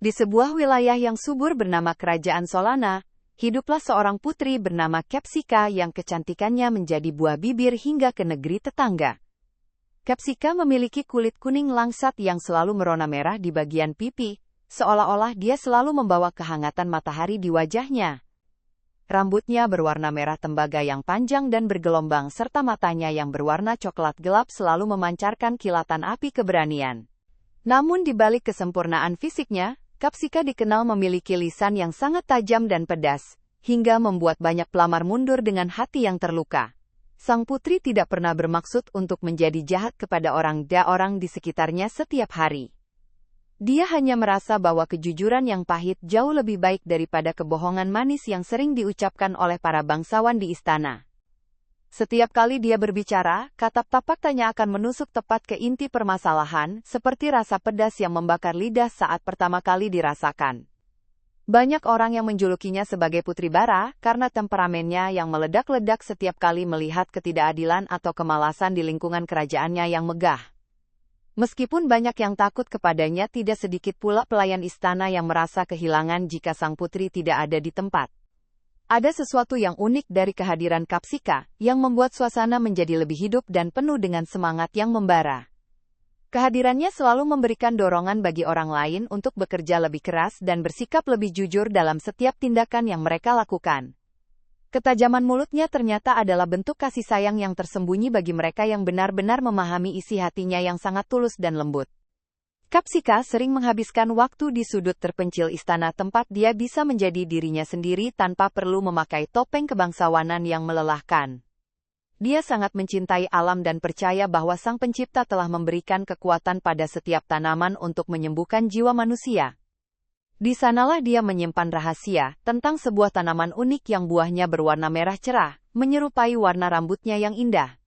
Di sebuah wilayah yang subur bernama Kerajaan Solana, hiduplah seorang putri bernama Capsica yang kecantikannya menjadi buah bibir hingga ke negeri tetangga. Capsica memiliki kulit kuning langsat yang selalu merona merah di bagian pipi, seolah-olah dia selalu membawa kehangatan matahari di wajahnya. Rambutnya berwarna merah tembaga yang panjang dan bergelombang serta matanya yang berwarna coklat gelap selalu memancarkan kilatan api keberanian. Namun di balik kesempurnaan fisiknya, Capsica dikenal memiliki lisan yang sangat tajam dan pedas, hingga membuat banyak pelamar mundur dengan hati yang terluka. Sang putri tidak pernah bermaksud untuk menjadi jahat kepada orang di sekitarnya setiap hari. Dia hanya merasa bahwa kejujuran yang pahit jauh lebih baik daripada kebohongan manis yang sering diucapkan oleh para bangsawan di istana. Setiap kali dia berbicara, kata tapaktanya akan menusuk tepat ke inti permasalahan, seperti rasa pedas yang membakar lidah saat pertama kali dirasakan. Banyak orang yang menjulukinya sebagai Putri Bara, karena temperamennya yang meledak-ledak setiap kali melihat ketidakadilan atau kemalasan di lingkungan kerajaannya yang megah. Meskipun banyak yang takut kepadanya, tidak sedikit pula pelayan istana yang merasa kehilangan jika sang putri tidak ada di tempat. Ada sesuatu yang unik dari kehadiran Capsica, yang membuat suasana menjadi lebih hidup dan penuh dengan semangat yang membara. Kehadirannya selalu memberikan dorongan bagi orang lain untuk bekerja lebih keras dan bersikap lebih jujur dalam setiap tindakan yang mereka lakukan. Ketajaman mulutnya ternyata adalah bentuk kasih sayang yang tersembunyi bagi mereka yang benar-benar memahami isi hatinya yang sangat tulus dan lembut. Capsica sering menghabiskan waktu di sudut terpencil istana tempat dia bisa menjadi dirinya sendiri tanpa perlu memakai topeng kebangsawanan yang melelahkan. Dia sangat mencintai alam dan percaya bahwa Sang Pencipta telah memberikan kekuatan pada setiap tanaman untuk menyembuhkan jiwa manusia. Di sanalah dia menyimpan rahasia tentang sebuah tanaman unik yang buahnya berwarna merah cerah, menyerupai warna rambutnya yang indah.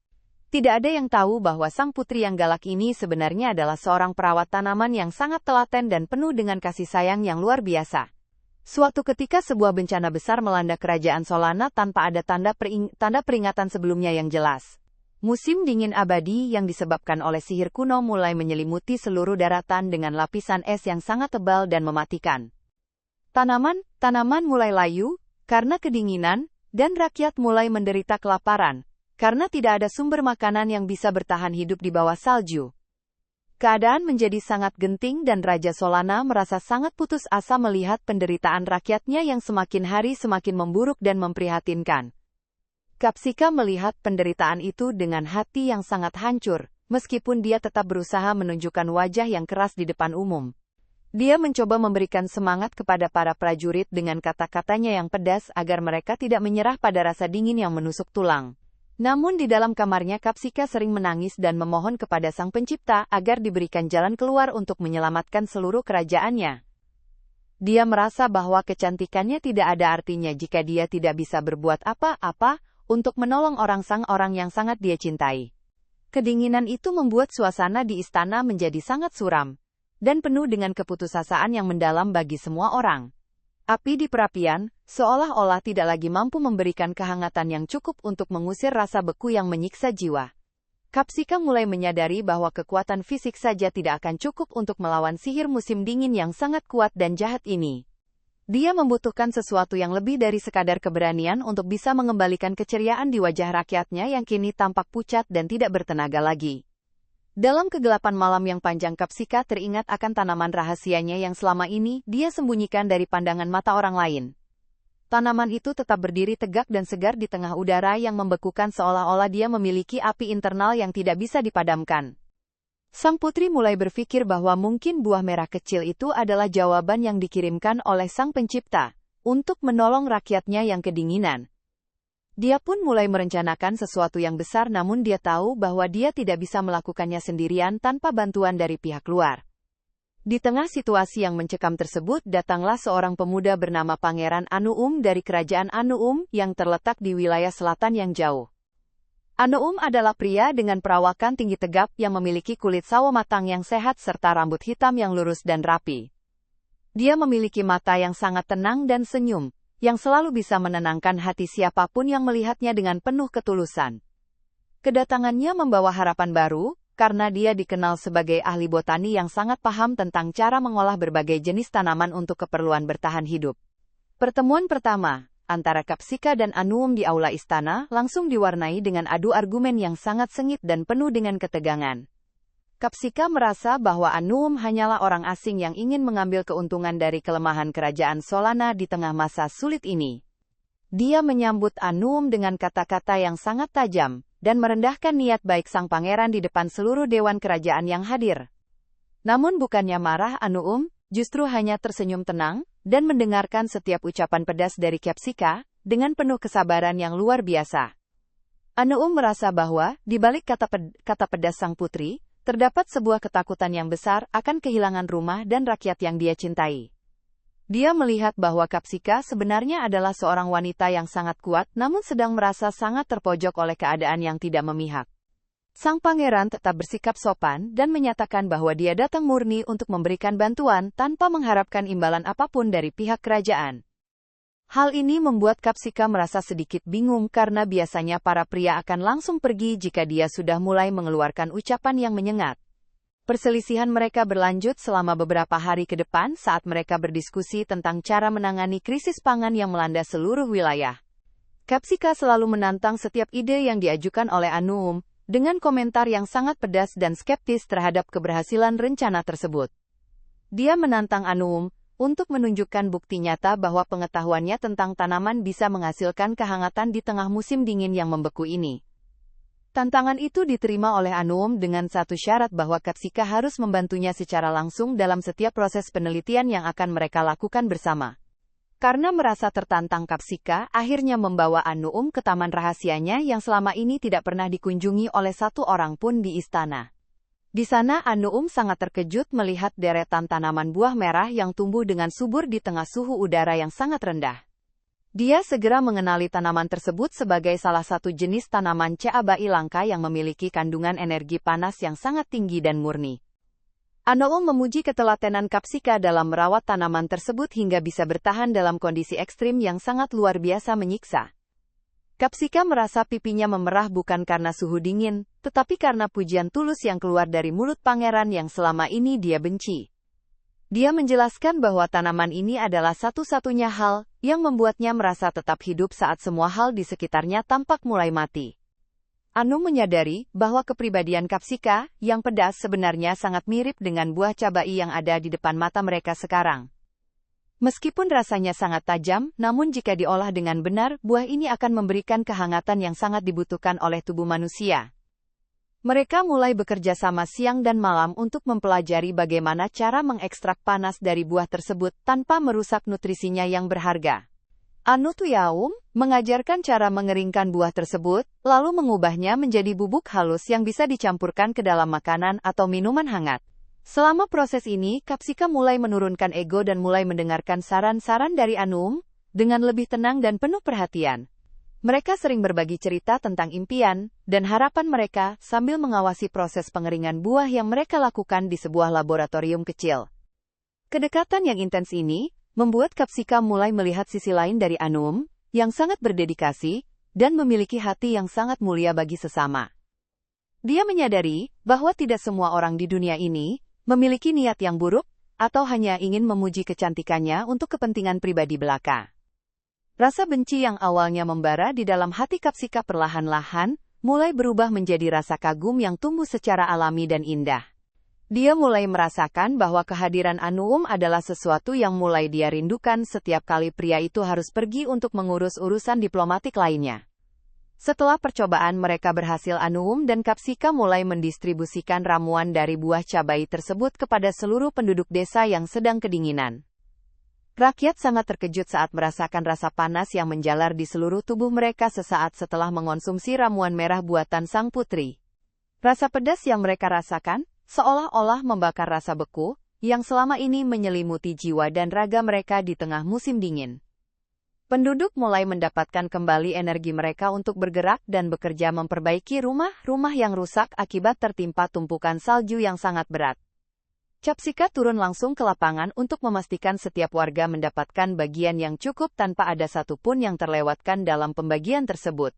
Tidak ada yang tahu bahwa sang putri yang galak ini sebenarnya adalah seorang perawat tanaman yang sangat telaten dan penuh dengan kasih sayang yang luar biasa. Suatu ketika sebuah bencana besar melanda kerajaan Solana tanpa ada tanda peringatan sebelumnya yang jelas. Musim dingin abadi yang disebabkan oleh sihir kuno mulai menyelimuti seluruh daratan dengan lapisan es yang sangat tebal dan mematikan. Tanaman mulai layu karena kedinginan, dan rakyat mulai menderita kelaparan karena tidak ada sumber makanan yang bisa bertahan hidup di bawah salju. Keadaan menjadi sangat genting dan Raja Solana merasa sangat putus asa melihat penderitaan rakyatnya yang semakin hari semakin memburuk dan memprihatinkan. Capsica melihat penderitaan itu dengan hati yang sangat hancur, meskipun dia tetap berusaha menunjukkan wajah yang keras di depan umum. Dia mencoba memberikan semangat kepada para prajurit dengan kata-katanya yang pedas agar mereka tidak menyerah pada rasa dingin yang menusuk tulang. Namun di dalam kamarnya Capsica sering menangis dan memohon kepada Sang Pencipta agar diberikan jalan keluar untuk menyelamatkan seluruh kerajaannya. Dia merasa bahwa kecantikannya tidak ada artinya jika dia tidak bisa berbuat apa-apa untuk menolong orang yang sangat dia cintai. Kedinginan itu membuat suasana di istana menjadi sangat suram dan penuh dengan keputusasaan yang mendalam bagi semua orang. Api di perapian, seolah-olah tidak lagi mampu memberikan kehangatan yang cukup untuk mengusir rasa beku yang menyiksa jiwa. Capsica mulai menyadari bahwa kekuatan fisik saja tidak akan cukup untuk melawan sihir musim dingin yang sangat kuat dan jahat ini. Dia membutuhkan sesuatu yang lebih dari sekadar keberanian untuk bisa mengembalikan keceriaan di wajah rakyatnya yang kini tampak pucat dan tidak bertenaga lagi. Dalam kegelapan malam yang panjang, Capsica teringat akan tanaman rahasianya yang selama ini dia sembunyikan dari pandangan mata orang lain. Tanaman itu tetap berdiri tegak dan segar di tengah udara yang membekukan seolah-olah dia memiliki api internal yang tidak bisa dipadamkan. Sang putri mulai berpikir bahwa mungkin buah merah kecil itu adalah jawaban yang dikirimkan oleh Sang Pencipta untuk menolong rakyatnya yang kedinginan. Dia pun mulai merencanakan sesuatu yang besar, namun dia tahu bahwa dia tidak bisa melakukannya sendirian tanpa bantuan dari pihak luar. Di tengah situasi yang mencekam tersebut, datanglah seorang pemuda bernama Pangeran Anu dari kerajaan Anu yang terletak di wilayah selatan yang jauh. Anu adalah pria dengan perawakan tinggi tegap yang memiliki kulit sawo matang yang sehat serta rambut hitam yang lurus dan rapi. Dia memiliki mata yang sangat tenang dan senyum yang selalu bisa menenangkan hati siapapun yang melihatnya dengan penuh ketulusan. Kedatangannya membawa harapan baru, karena dia dikenal sebagai ahli botani yang sangat paham tentang cara mengolah berbagai jenis tanaman untuk keperluan bertahan hidup. Pertemuan pertama antara Capsika dan Anuum di aula istana langsung diwarnai dengan adu argumen yang sangat sengit dan penuh dengan ketegangan. Capsika merasa bahwa Anuum hanyalah orang asing yang ingin mengambil keuntungan dari kelemahan kerajaan Solana di tengah masa sulit ini. Dia menyambut Anuum dengan kata-kata yang sangat tajam, dan merendahkan niat baik sang pangeran di depan seluruh dewan kerajaan yang hadir. Namun bukannya marah, Anuum justru hanya tersenyum tenang, dan mendengarkan setiap ucapan pedas dari Capsika, dengan penuh kesabaran yang luar biasa. Anuum merasa bahwa, di balik kata pedas sang putri, terdapat sebuah ketakutan yang besar akan kehilangan rumah dan rakyat yang dia cintai. Dia melihat bahwa Capsika sebenarnya adalah seorang wanita yang sangat kuat, namun sedang merasa sangat terpojok oleh keadaan yang tidak memihak. Sang pangeran tetap bersikap sopan dan menyatakan bahwa dia datang murni untuk memberikan bantuan tanpa mengharapkan imbalan apapun dari pihak kerajaan. Hal ini membuat Capsika merasa sedikit bingung karena biasanya para pria akan langsung pergi jika dia sudah mulai mengeluarkan ucapan yang menyengat. Perselisihan mereka berlanjut selama beberapa hari ke depan saat mereka berdiskusi tentang cara menangani krisis pangan yang melanda seluruh wilayah. Capsika selalu menantang setiap ide yang diajukan oleh Anuum, dengan komentar yang sangat pedas dan skeptis terhadap keberhasilan rencana tersebut. Dia menantang Anuum untuk menunjukkan bukti nyata bahwa pengetahuannya tentang tanaman bisa menghasilkan kehangatan di tengah musim dingin yang membeku ini. Tantangan itu diterima oleh Anuum dengan satu syarat bahwa Capsika harus membantunya secara langsung dalam setiap proses penelitian yang akan mereka lakukan bersama. Karena merasa tertantang, Capsika akhirnya membawa Anuum ke taman rahasianya yang selama ini tidak pernah dikunjungi oleh satu orang pun di istana. Di sana Anuum sangat terkejut melihat deretan tanaman buah merah yang tumbuh dengan subur di tengah suhu udara yang sangat rendah. Dia segera mengenali tanaman tersebut sebagai salah satu jenis tanaman cabai langka yang memiliki kandungan energi panas yang sangat tinggi dan murni. Anuum memuji ketelatenan Capsika dalam merawat tanaman tersebut hingga bisa bertahan dalam kondisi ekstrim yang sangat luar biasa menyiksa. Capsika merasa pipinya memerah bukan karena suhu dingin, tetapi karena pujian tulus yang keluar dari mulut pangeran yang selama ini dia benci. Dia menjelaskan bahwa tanaman ini adalah satu-satunya hal yang membuatnya merasa tetap hidup saat semua hal di sekitarnya tampak mulai mati. Anuum menyadari bahwa kepribadian Capsika yang pedas sebenarnya sangat mirip dengan buah cabai yang ada di depan mata mereka sekarang. Meskipun rasanya sangat tajam, namun jika diolah dengan benar, buah ini akan memberikan kehangatan yang sangat dibutuhkan oleh tubuh manusia. Mereka mulai bekerja sama siang dan malam untuk mempelajari bagaimana cara mengekstrak panas dari buah tersebut tanpa merusak nutrisinya yang berharga. Anuum mengajarkan cara mengeringkan buah tersebut, lalu mengubahnya menjadi bubuk halus yang bisa dicampurkan ke dalam makanan atau minuman hangat. Selama proses ini, Capsika mulai menurunkan ego dan mulai mendengarkan saran-saran dari Anuum dengan lebih tenang dan penuh perhatian. Mereka sering berbagi cerita tentang impian dan harapan mereka sambil mengawasi proses pengeringan buah yang mereka lakukan di sebuah laboratorium kecil. Kedekatan yang intens ini membuat Capsika mulai melihat sisi lain dari Anuum yang sangat berdedikasi dan memiliki hati yang sangat mulia bagi sesama. Dia menyadari bahwa tidak semua orang di dunia ini memiliki niat yang buruk atau hanya ingin memuji kecantikannya untuk kepentingan pribadi belaka. Rasa benci yang awalnya membara di dalam hati Capsika perlahan-lahan mulai berubah menjadi rasa kagum yang tumbuh secara alami dan indah. Dia mulai merasakan bahwa kehadiran Anuum adalah sesuatu yang mulai dia rindukan setiap kali pria itu harus pergi untuk mengurus urusan diplomatik lainnya. Setelah percobaan mereka berhasil, Anuum dan Capsika mulai mendistribusikan ramuan dari buah cabai tersebut kepada seluruh penduduk desa yang sedang kedinginan. Rakyat sangat terkejut saat merasakan rasa panas yang menjalar di seluruh tubuh mereka sesaat setelah mengonsumsi ramuan merah buatan sang putri. Rasa pedas yang mereka rasakan seolah-olah membakar rasa beku yang selama ini menyelimuti jiwa dan raga mereka di tengah musim dingin. Penduduk mulai mendapatkan kembali energi mereka untuk bergerak dan bekerja memperbaiki rumah-rumah yang rusak akibat tertimpa tumpukan salju yang sangat berat. Capsika turun langsung ke lapangan untuk memastikan setiap warga mendapatkan bagian yang cukup tanpa ada satupun yang terlewatkan dalam pembagian tersebut.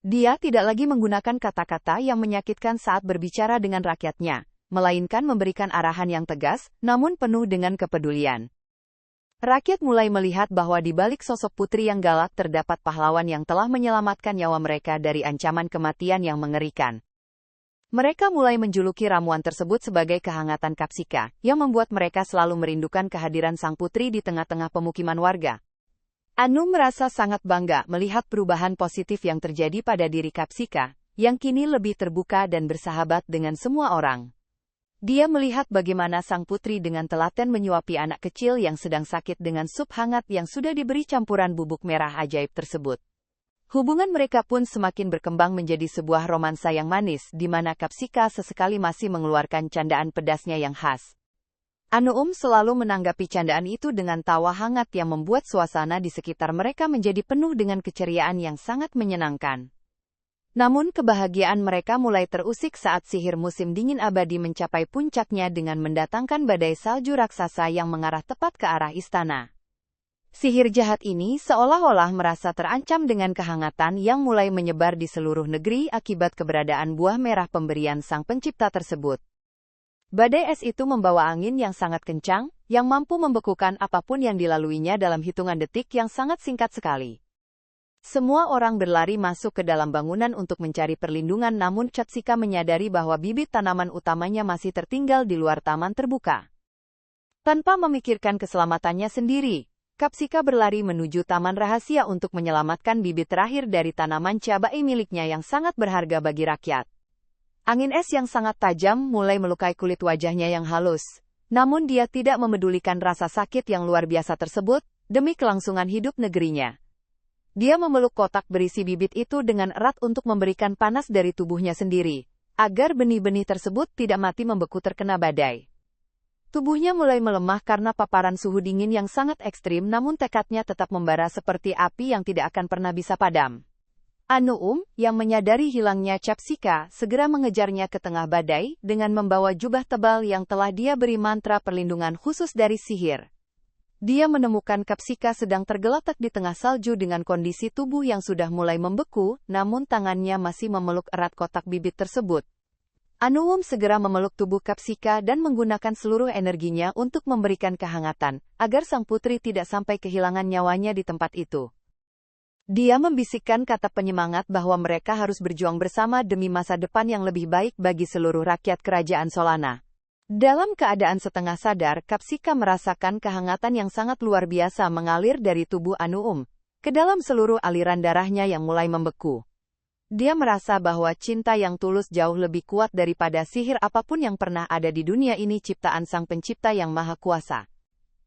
Dia tidak lagi menggunakan kata-kata yang menyakitkan saat berbicara dengan rakyatnya, melainkan memberikan arahan yang tegas, namun penuh dengan kepedulian. Rakyat mulai melihat bahwa di balik sosok putri yang galak terdapat pahlawan yang telah menyelamatkan nyawa mereka dari ancaman kematian yang mengerikan. Mereka mulai menjuluki ramuan tersebut sebagai kehangatan Kapsika, yang membuat mereka selalu merindukan kehadiran sang putri di tengah-tengah pemukiman warga. Anu merasa sangat bangga melihat perubahan positif yang terjadi pada diri Kapsika, yang kini lebih terbuka dan bersahabat dengan semua orang. Dia melihat bagaimana sang putri dengan telaten menyuapi anak kecil yang sedang sakit dengan sup hangat yang sudah diberi campuran bubuk merah ajaib tersebut. Hubungan mereka pun semakin berkembang menjadi sebuah romansa yang manis, di mana Kapsika sesekali masih mengeluarkan candaan pedasnya yang khas. Anu selalu menanggapi candaan itu dengan tawa hangat yang membuat suasana di sekitar mereka menjadi penuh dengan keceriaan yang sangat menyenangkan. Namun kebahagiaan mereka mulai terusik saat sihir musim dingin abadi mencapai puncaknya dengan mendatangkan badai salju raksasa yang mengarah tepat ke arah istana. Sihir jahat ini seolah-olah merasa terancam dengan kehangatan yang mulai menyebar di seluruh negeri akibat keberadaan buah merah pemberian sang pencipta tersebut. Badai es itu membawa angin yang sangat kencang, yang mampu membekukan apapun yang dilaluinya dalam hitungan detik yang sangat singkat sekali. Semua orang berlari masuk ke dalam bangunan untuk mencari perlindungan, namun Kapsika menyadari bahwa bibit tanaman utamanya masih tertinggal di luar taman terbuka. Tanpa memikirkan keselamatannya sendiri, Kapsika berlari menuju taman rahasia untuk menyelamatkan bibit terakhir dari tanaman cabai miliknya yang sangat berharga bagi rakyat. Angin es yang sangat tajam mulai melukai kulit wajahnya yang halus. Namun dia tidak memedulikan rasa sakit yang luar biasa tersebut, demi kelangsungan hidup negerinya. Dia memeluk kotak berisi bibit itu dengan erat untuk memberikan panas dari tubuhnya sendiri, agar benih-benih tersebut tidak mati membeku terkena badai. Tubuhnya mulai melemah karena paparan suhu dingin yang sangat ekstrim, namun tekadnya tetap membara seperti api yang tidak akan pernah bisa padam. Anu yang menyadari hilangnya Kapsika, segera mengejarnya ke tengah badai dengan membawa jubah tebal yang telah dia beri mantra perlindungan khusus dari sihir. Dia menemukan Kapsika sedang tergeletak di tengah salju dengan kondisi tubuh yang sudah mulai membeku, namun tangannya masih memeluk erat kotak bibit tersebut. Anu segera memeluk tubuh Kapsika dan menggunakan seluruh energinya untuk memberikan kehangatan, agar sang putri tidak sampai kehilangan nyawanya di tempat itu. Dia membisikkan kata penyemangat bahwa mereka harus berjuang bersama demi masa depan yang lebih baik bagi seluruh rakyat kerajaan Solana. Dalam keadaan setengah sadar, Kapsika merasakan kehangatan yang sangat luar biasa mengalir dari tubuh Anu ke dalam seluruh aliran darahnya yang mulai membeku. Dia merasa bahwa cinta yang tulus jauh lebih kuat daripada sihir apapun yang pernah ada di dunia ini, ciptaan Sang Pencipta yang Maha Kuasa.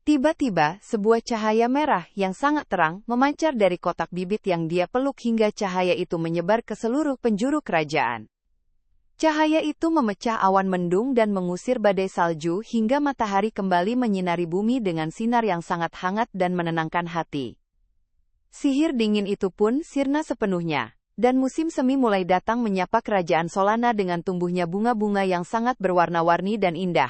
Tiba-tiba, sebuah cahaya merah yang sangat terang memancar dari kotak bibit yang dia peluk hingga cahaya itu menyebar ke seluruh penjuru kerajaan. Cahaya itu memecah awan mendung dan mengusir badai salju hingga matahari kembali menyinari bumi dengan sinar yang sangat hangat dan menenangkan hati. Sihir dingin itu pun sirna sepenuhnya, dan musim semi mulai datang menyapa kerajaan Solana dengan tumbuhnya bunga-bunga yang sangat berwarna-warni dan indah.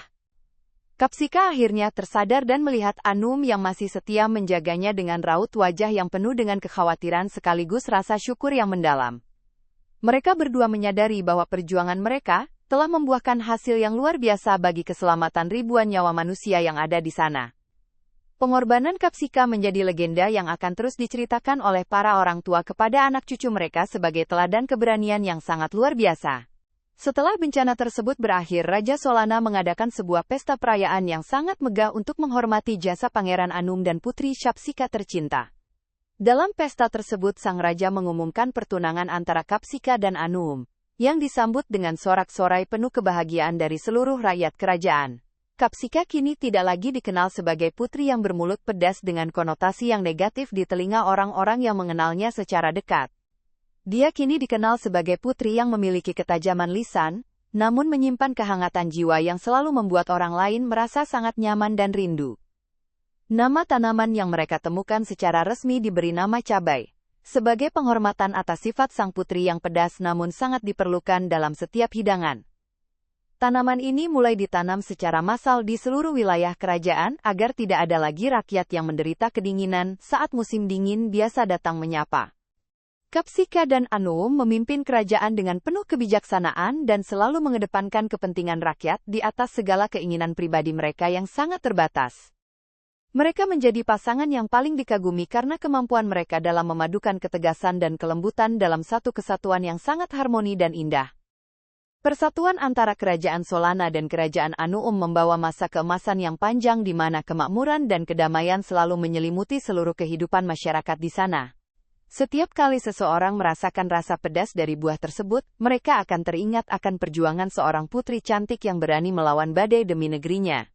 Kapsika akhirnya tersadar dan melihat Anu yang masih setia menjaganya dengan raut wajah yang penuh dengan kekhawatiran sekaligus rasa syukur yang mendalam. Mereka berdua menyadari bahwa perjuangan mereka telah membuahkan hasil yang luar biasa bagi keselamatan ribuan nyawa manusia yang ada di sana. Pengorbanan Kapsika menjadi legenda yang akan terus diceritakan oleh para orang tua kepada anak cucu mereka sebagai teladan keberanian yang sangat luar biasa. Setelah bencana tersebut berakhir, Raja Solana mengadakan sebuah pesta perayaan yang sangat megah untuk menghormati jasa Pangeran Anu dan Putri Kapsika tercinta. Dalam pesta tersebut, sang raja mengumumkan pertunangan antara Kapsika dan Anu, yang disambut dengan sorak-sorai penuh kebahagiaan dari seluruh rakyat kerajaan. Kapsika kini tidak lagi dikenal sebagai putri yang bermulut pedas dengan konotasi yang negatif di telinga orang-orang yang mengenalnya secara dekat. Dia kini dikenal sebagai putri yang memiliki ketajaman lisan, namun menyimpan kehangatan jiwa yang selalu membuat orang lain merasa sangat nyaman dan rindu. Nama tanaman yang mereka temukan secara resmi diberi nama cabai, sebagai penghormatan atas sifat sang putri yang pedas namun sangat diperlukan dalam setiap hidangan. Tanaman ini mulai ditanam secara massal di seluruh wilayah kerajaan agar tidak ada lagi rakyat yang menderita kedinginan saat musim dingin biasa datang menyapa. Kapsika dan Anum memimpin kerajaan dengan penuh kebijaksanaan dan selalu mengedepankan kepentingan rakyat di atas segala keinginan pribadi mereka yang sangat terbatas. Mereka menjadi pasangan yang paling dikagumi karena kemampuan mereka dalam memadukan ketegasan dan kelembutan dalam satu kesatuan yang sangat harmoni dan indah. Persatuan antara Kerajaan Solana dan Kerajaan Anum membawa masa keemasan yang panjang di mana kemakmuran dan kedamaian selalu menyelimuti seluruh kehidupan masyarakat di sana. Setiap kali seseorang merasakan rasa pedas dari buah tersebut, mereka akan teringat akan perjuangan seorang putri cantik yang berani melawan badai demi negerinya.